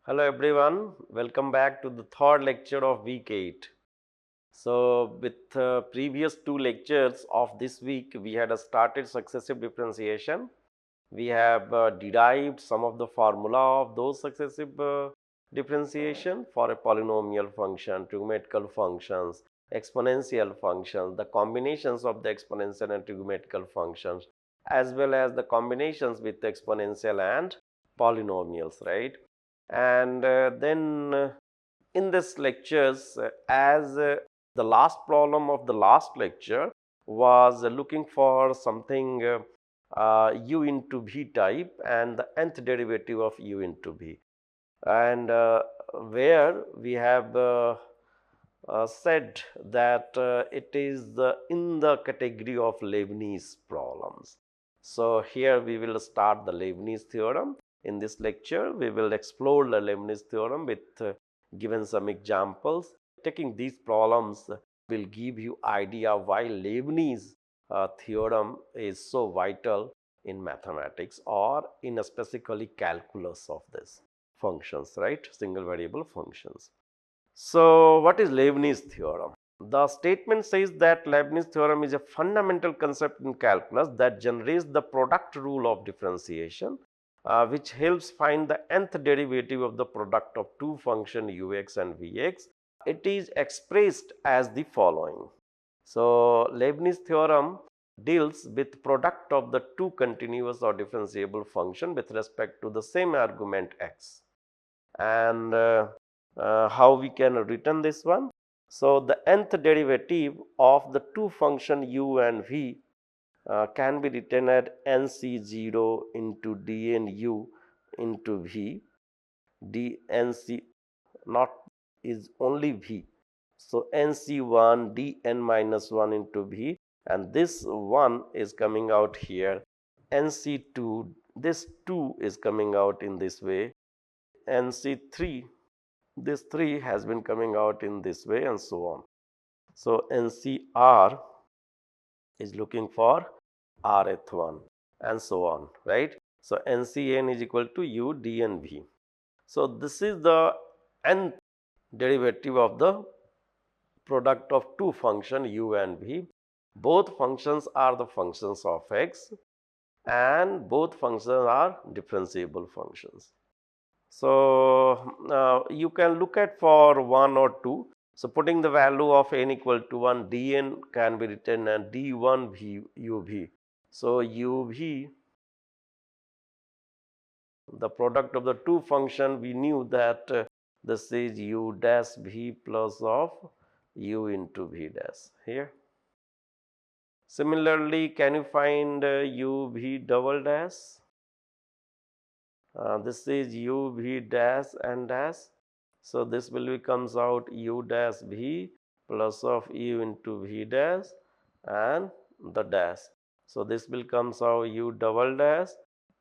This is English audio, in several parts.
Hello everyone, welcome back to the third lecture of week 8. So with previous two lectures of this week, we had started successive differentiation. We have derived some of the formula of those successive differentiation for a polynomial function, trigonometrical functions, exponential functions, the combinations of the exponential and trigonometrical functions, as well as the combinations with the exponential and polynomials, right? And then in this lectures, as the last problem of the last lecture was looking for something u into v type and the nth derivative of u into v, and where we have said that it is in the category of Lebnitz problems. So here we will start the Lebnitz theorem. In this lecture, we will explore the Lebnitz theorem with given some examples. Taking these problems will give you idea why Lebnitz theorem is so vital in mathematics or in specifically calculus of this functions, right? Single variable functions. So, what is Leibniz theorem? The statement says that Leibniz theorem is a fundamental concept in calculus that generates the product rule of differentiation, which helps find the nth derivative of the product of two functions ux and vx. It is expressed as the following. So, Leibniz theorem deals with product of the two continuous or differentiable function with respect to the same argument x, and how we can return this one. So, the nth derivative of the two function u and v can be written at nc0 into dnu into v. dnc not is only v. So, nc1 dn minus 1 into v, and this 1 is coming out here. nc2, this 2 is coming out in this way. nc3, this 3 has been coming out in this way, and so on. So, NCR is looking for Rth1 and so on, right? So, NCN is equal to U dnv. So, this is the nth derivative of the product of two functions u and v. Both functions are the functions of x and both functions are differentiable functions. So, you can look at for 1 or 2. So, putting the value of n equal to 1, dn can be written as d1 v uv. So, uv, the product of the two function, we knew that this is u dash v plus of u into v dash here. Similarly, can you find u v double dash? This is u v dash and dash. So, this will becomes out u dash v plus of u into v dash and the dash. So, this will comes out u double dash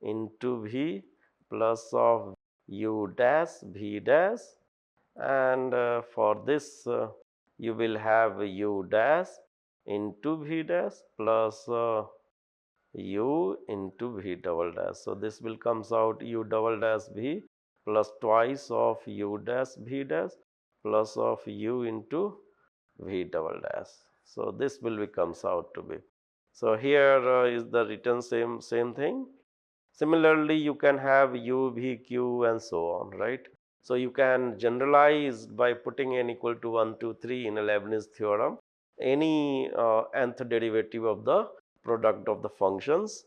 into v plus of u dash v dash, and for this you will have u dash into v dash plus u into v double dash. So, this will comes out u double dash v plus twice of u dash v dash plus of u into v double dash. So, this will becomes out to be. So, here is the written same thing. Similarly, you can have u, v, q and so on, right. So, you can generalize by putting n equal to 1, 2, 3 in a Leibniz theorem any nth derivative of the product of the functions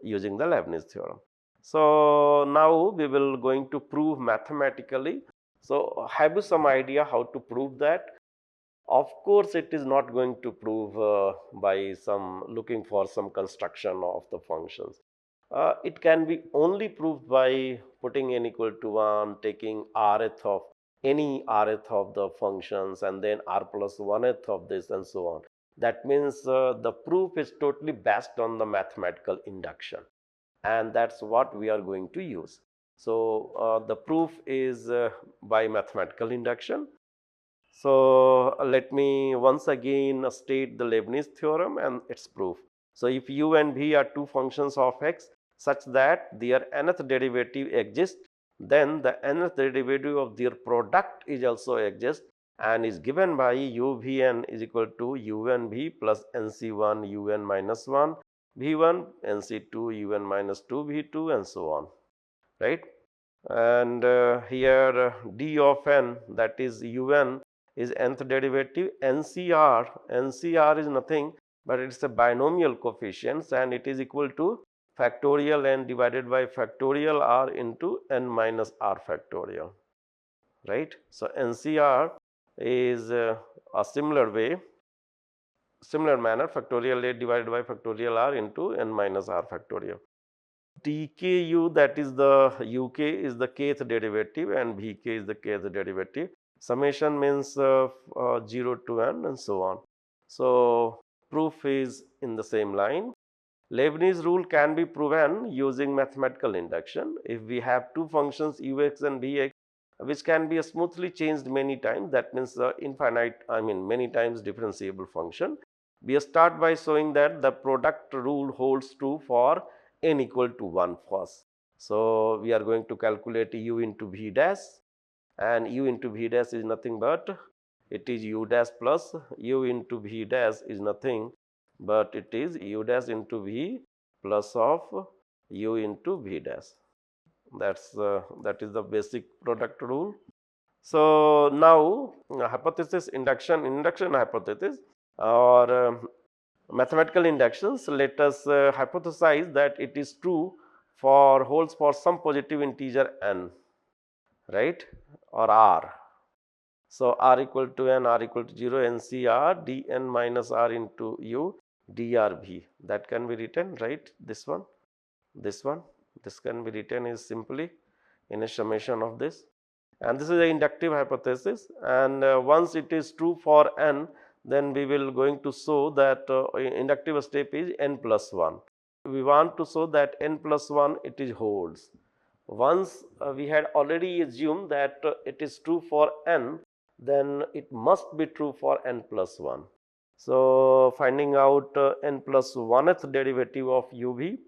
using the Leibniz theorem. So, now we will going to prove mathematically. So, have you some idea how to prove that? Of course, it is not going to prove by some looking for some construction of the functions. It can be only proved by putting n equal to 1, taking rth of any rth of the functions and then r plus 1th of this and so on. That means the proof is totally based on the mathematical induction, and that's what we are going to use. So, the proof is by mathematical induction. So, let me once again state the Leibniz theorem and its proof. So, if u and v are two functions of x such that their nth derivative exists then the nth derivative of their product is also exists and is given by uvn is equal to unv plus nc1 un minus 1 v1 nc2 un minus 2 v2 and so on, right. And here d of n, that is un, is nth derivative. ncr is nothing but it's a binomial coefficients and it is equal to factorial n divided by factorial r into n minus r factorial, right. So ncr is a similar manner, factorial a divided by factorial r into n minus r factorial. dku, that is the uk is the kth derivative and vk is the kth derivative. Summation means 0 to n and so on. So proof is in the same line. Leibniz rule can be proven using mathematical induction. If we have two functions ux and vx which can be smoothly changed many times, that means many times differentiable function, we start by showing that the product rule holds true for n equal to 1 first. So we are going to calculate u into v dash, and u into v dash is nothing but it is u dash plus u into v dash is nothing but it is u dash into v plus of u into v dash. That is the basic product rule. So now hypothesis induction hypothesis or mathematical inductions, let us hypothesize that it is true for holds for some positive integer n, right, or r. So r equal to n, r equal to 0, ncr dn minus r into u drv, that can be written, right. This can be written is simply in a summation of this, and this is the inductive hypothesis. And once it is true for n, then we will going to show that inductive step is n plus 1. We want to show that n plus 1 it is holds. Once we had already assumed that it is true for n, then it must be true for n plus 1. So finding out n plus 1th derivative of uv,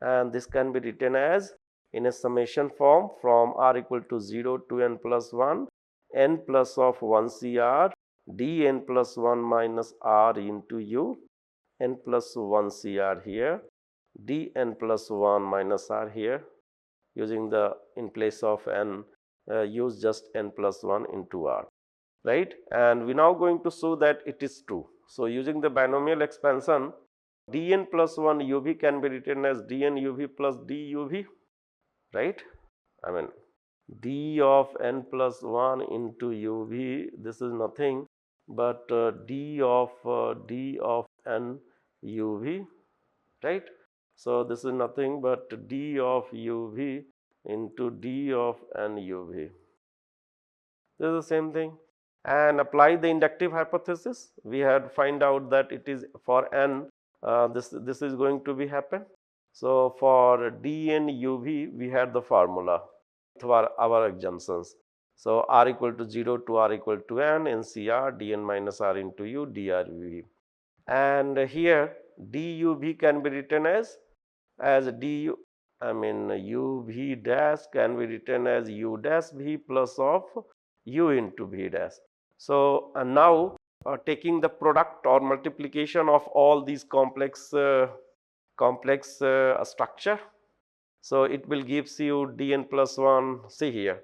and this can be written as in a summation form from r equal to 0 to n plus 1, n plus of 1 cr dn plus 1 minus r into u, n plus 1 cr here, dn plus 1 minus r here, using the in place of n use just n plus 1 into r, right. And we now going to show that it is true. So using the binomial expansion, dn plus 1 uv can be written as dn uv plus duv, right. I mean d of n plus 1 into uv, this is nothing but d of n uv, right. So this is nothing but d of uv into d of n uv. This is the same thing. And apply the inductive hypothesis. We had find out that it is for n this is going to be happen. So for dn uv we had the formula for our assumptions. So r equal to 0 to r equal to n, ncr dn minus r into u drv. And here duv can be written as du, uv dash can be written as u dash v plus of u into v dash. So now taking the product or multiplication of all these complex structure, so it will gives you dn plus 1. See here,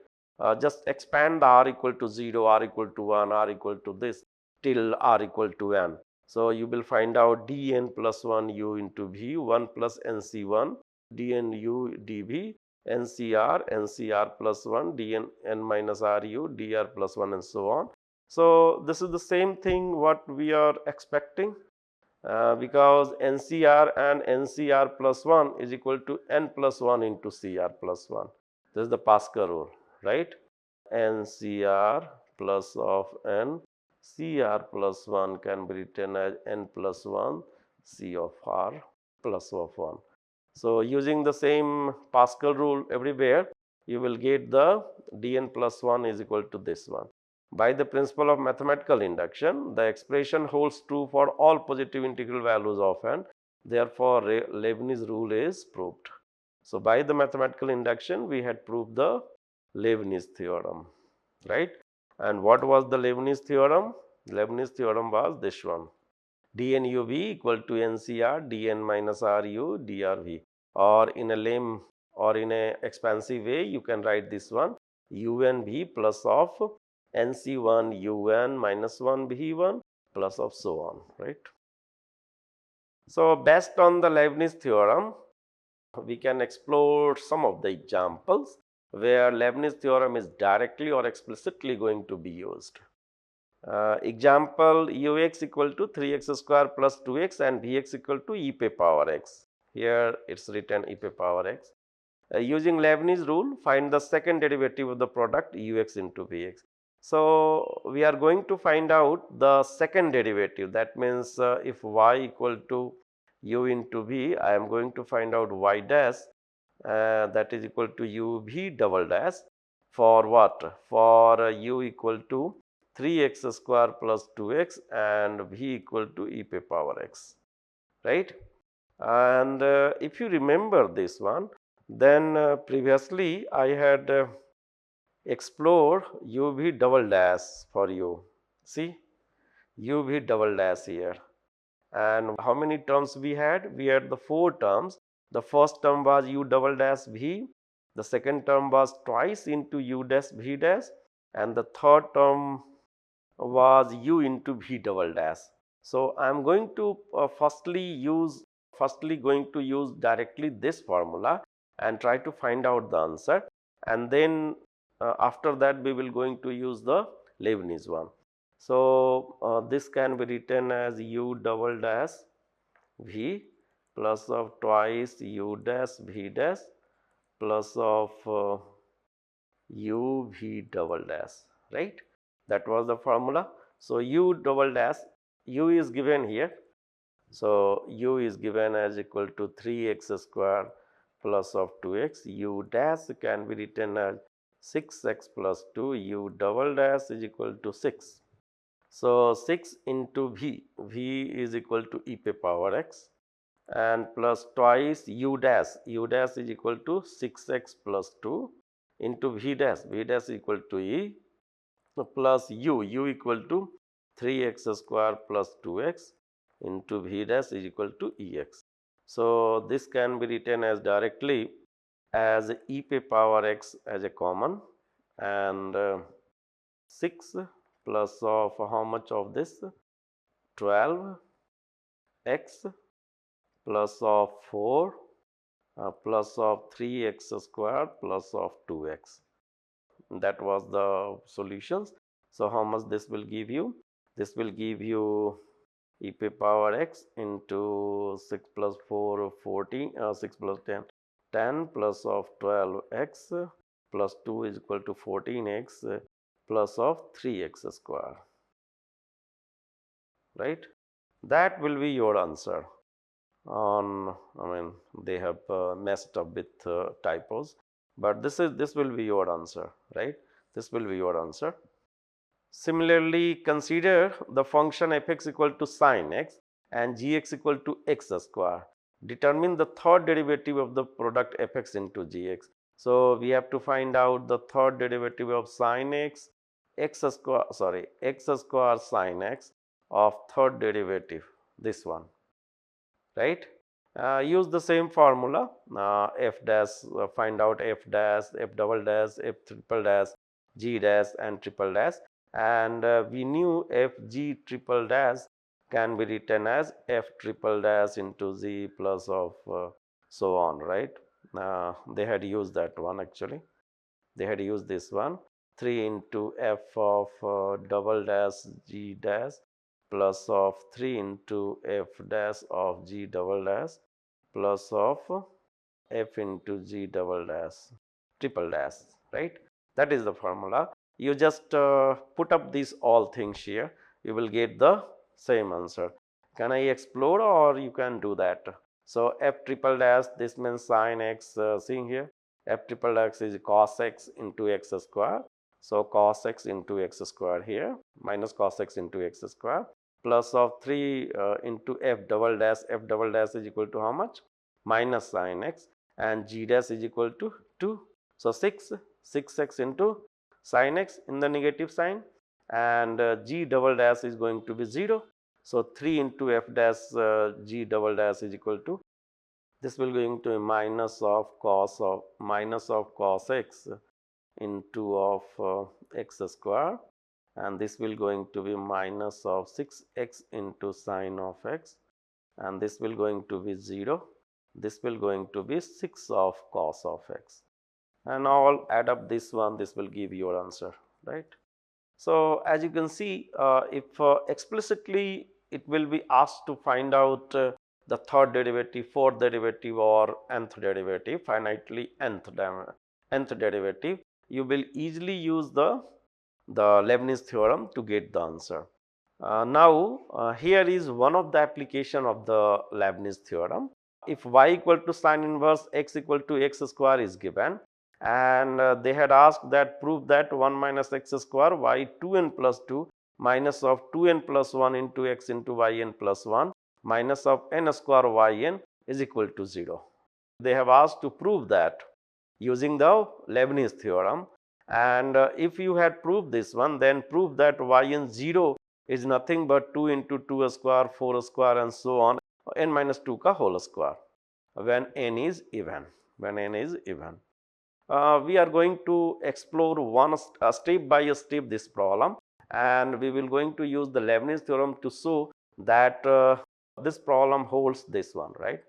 just expand the r equal to 0, r equal to 1, r equal to this till r equal to n. So you will find out dn plus 1 u into v, 1 plus nc1 dn u dv, ncr plus 1 dn n minus r u dr plus 1 and so on. So this is the same thing what we are expecting. Because ncr and ncr plus 1 is equal to n plus 1 into cr plus 1. This is the Pascal rule, right. ncr plus of n, cr plus 1 can be written as n plus 1 c of r plus of 1. So using the same Pascal rule everywhere, you will get the dn plus 1 is equal to this one. By the principle of mathematical induction, the expression holds true for all positive integral values of n. Therefore, Leibniz rule is proved. So by the mathematical induction, we had proved the Leibniz theorem, right? And what was the Leibniz theorem? Leibniz theorem was this one: dn u v equal to ncr dn minus ru drv, or in a lame or in a expansive way you can write this one: un v plus of nc1 un minus 1 v1 plus of so on, right? So based on the Leibniz theorem, we can explore some of the examples where Leibniz theorem is directly or explicitly going to be used. Example, ux equal to 3x square plus 2x and vx equal to e power x. Here it's written e power x. Using Leibniz rule, find the second derivative of the product ux into vx. So we are going to find out the second derivative. That means if y equal to u into v, I am going to find out y dash that is equal to u v double dash for what? For u equal to 3x square plus 2x and v equal to e power x, right? And if you remember this one, then previously I had explored uv double dash for you. See, uv double dash here. And how many terms we had? We had the 4 terms. The first term was u double dash v. The second term was twice into u dash v dash. And the third term was u into v double dash. So I am going to firstly going to use directly this formula and try to find out the answer, and then after that we will going to use the Leibniz one. So this can be written as u double dash v plus of twice u dash v dash plus of u v double dash, right? That was the formula. So u double dash, u is given here. So u is given as equal to 3x square plus of 2x. U dash can be written as 6x plus 2. U double dash is equal to 6. So 6 into v, v is equal to e power x, and plus twice u dash is equal to 6x plus 2 into v dash is equal to e, plus u equal to 3x square plus 2x into v dash is equal to ex. So this can be written as directly as e power x as a common, and 6 plus of how much of this? 12 x plus of 4 plus of 3x square plus of 2x. That was the solutions. So how much this will give you? This will give you e power x into 6 plus 4 14, 6 plus 10 10 plus of 12x plus 2 is equal to 14x plus of 3x square, right? That will be your answer. They have messed up with typos, but this will be your answer, right? This will be your answer. Similarly, consider the function fx equal to sin x and gx equal to x square. Determine the third derivative of the product fx into gx. So we have to find out the third derivative of sin x, x square sin x of third derivative, this one, right? Use the same formula, f dash, find out f dash, f double dash, f triple dash, g dash and triple dash, and we knew f g triple dash can be written as f triple dash into z plus of so on, right? They had used that one actually. They had used this one, 3 into f of double dash g dash plus of 3 into f dash of g double dash plus of f into g double dash triple dash, right? That is the formula. You just put up these all things here, you will get the same answer. Can I explore, or you can do that? So f triple dash, this means sin x, seeing here f triple x is cos x into x square. So cos x into x square here minus cos x into x square plus of 3 into f double dash is equal to how much? Minus sin x, and g dash is equal to 2. So 6 6x into sin x in the negative sign, and g double dash is going to be 0. So 3 into f dash g double dash is equal to, this will going to be minus of cos x into of x square, and this will going to be minus of 6x into sin of x, and this will going to be 0. This will going to be 6 of cos of x, and all add up this one, this will give your answer, right? So as you can see, if explicitly it will be asked to find out the third derivative, fourth derivative, or nth derivative, finitely nth derivative, you will easily use the Leibniz theorem to get the answer. Now here is one of the application of the Leibniz theorem. If y equal to sin inverse x equal to x square is given, and they had asked that prove that 1 minus x square y 2n plus 2 minus of 2n plus 1 into x into yn plus 1 minus of n square yn is equal to 0. They have asked to prove that using the Leibniz theorem, and if you had proved this one, then prove that yn 0 is nothing but 2 into 2 square, 4 square, and so on, n minus 2 ka whole square when n is even. We are going to explore one step by step this problem, and we will going to use the Leibniz theorem to show that this problem holds this one, right?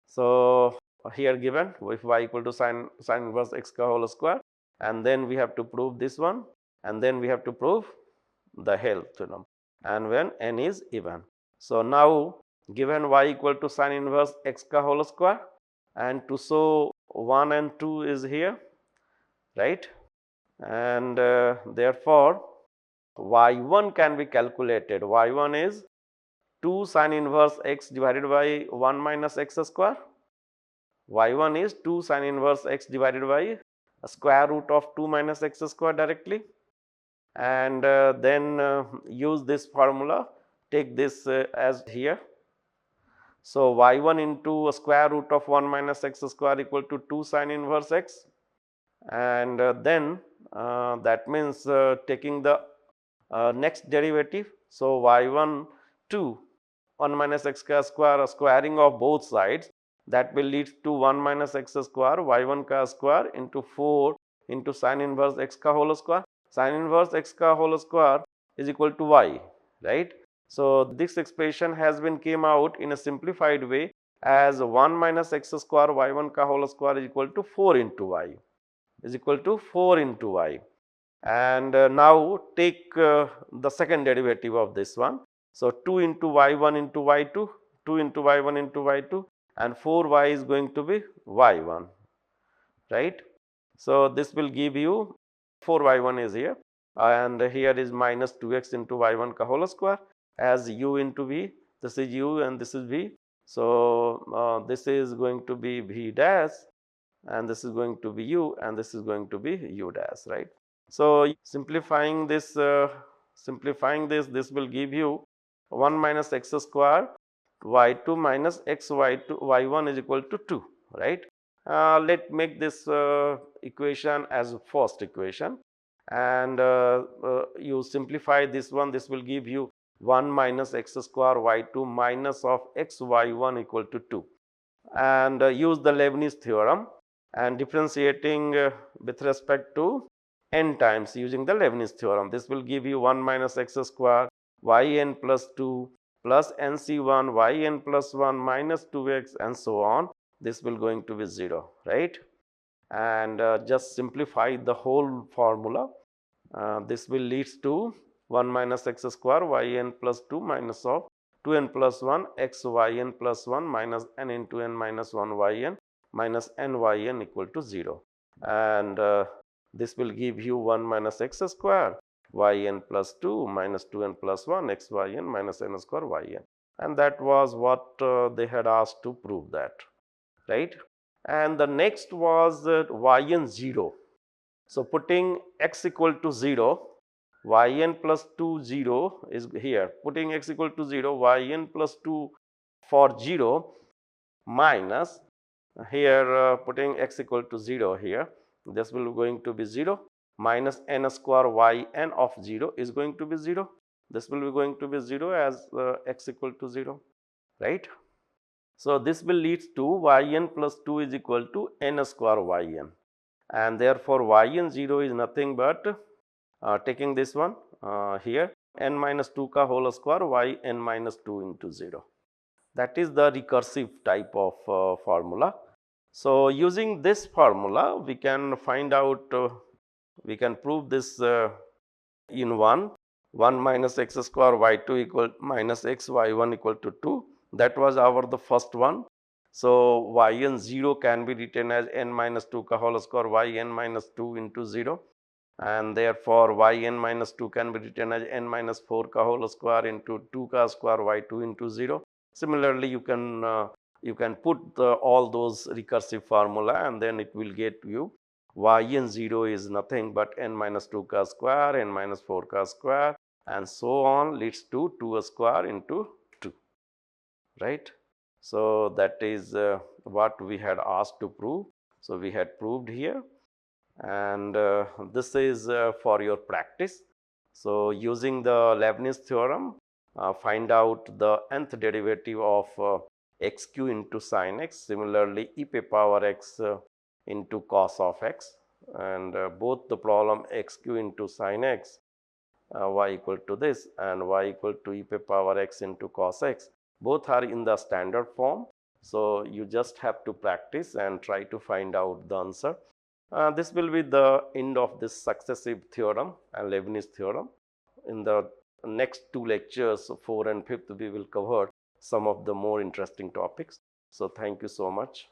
So here given, if y equal to sin inverse x whole square, and then we have to prove this one, and then we have to prove the help theorem, and when n is even. So now given y equal to sin inverse x whole square, and to show 1 and 2 is here, right? And therefore y1 can be calculated. Y1 is 2 sin inverse x divided by 1 minus x square. Y1 is 2 sin inverse x divided by a square root of 2 minus x square directly, and then use this formula, take this as here. So y1 into a square root of 1 minus x square equal to 2 sin inverse x, and then that means taking the next derivative. So y1 2 1 minus x square, squaring of both sides, that will lead to 1 minus x square y1 ka square into 4 into sin inverse x ka whole square. Sin inverse x ka whole square is equal to y, right? So this expression has been came out in a simplified way as 1 minus x square y1 ka whole square is equal to 4 into y, and now take the second derivative of this one. So 2 into y1 into y2, 2 into y1 into y2, and 4y is going to be y1, right? So this will give you 4y1 is here, and here is minus 2x into y1 ka whole square as u into v. This is u and this is v. So this is going to be v dash, and this is going to be u, and this is going to be u dash, right? So simplifying this, this will give you 1 minus x square y2 minus x y1 is equal to 2, right? Let make this equation as first equation, and you simplify this one. This will give you 1 minus x square y2 minus of x y1 equal to 2, and use the Leibniz theorem and differentiating with respect to n times using the Leibniz theorem. This will give you 1 minus x square yn plus 2 plus nc1 yn plus 1 minus 2x, and so on. This will going to be 0, right? And just simplify the whole formula. This will leads to 1 minus x square yn plus 2 minus of 2n plus 1 x yn plus 1 minus n into n minus 1 yn minus n yn equal to 0, and this will give you 1 minus x square yn plus 2 minus 2n plus 1 x yn minus n square yn, and that was what they had asked to prove that, right? And the next was yn 0. So putting x equal to 0, yn plus 2 0 is here. Putting x equal to 0, yn plus 2 for 0 minus here putting x equal to 0 here, this will be going to be 0, minus n square y n of 0 is going to be 0. This will be going to be 0 as x equal to 0, right. So, this will lead to yn plus 2 is equal to n square yn, and therefore, yn 0 is nothing but taking this one here, n minus 2 ka whole square y n minus 2 into 0. That is the recursive type of formula. So, using this formula we can find out, we can prove this in 1 minus x square y2 equal minus x y1 equal to 2. That was our the first one. So, yn 0 can be written as n minus 2 ka whole square yn minus 2 into 0, and therefore, yn minus 2 can be written as n minus 4 ka whole square into 2 ka square y2 into 0. Similarly, you can put all those recursive formula, and then it will get you yn 0 is nothing but n minus 2 ka square, n minus 4 ka square, and so on, leads to 2 square into 2, right. So, that is what we had asked to prove. So, we had proved here, and this is for your practice. So, using the Leibniz theorem, find out the nth derivative of xq into sin x, similarly e power x into cos of x, and both the problem xq into sin x y equal to this and y equal to e power x into cos x, both are in the standard form. So, you just have to practice and try to find out the answer. This will be the end of this successive theorem and Leibniz theorem. In the next 2 lectures, 4th and 5th, we will cover some of the more interesting topics. So, thank you so much.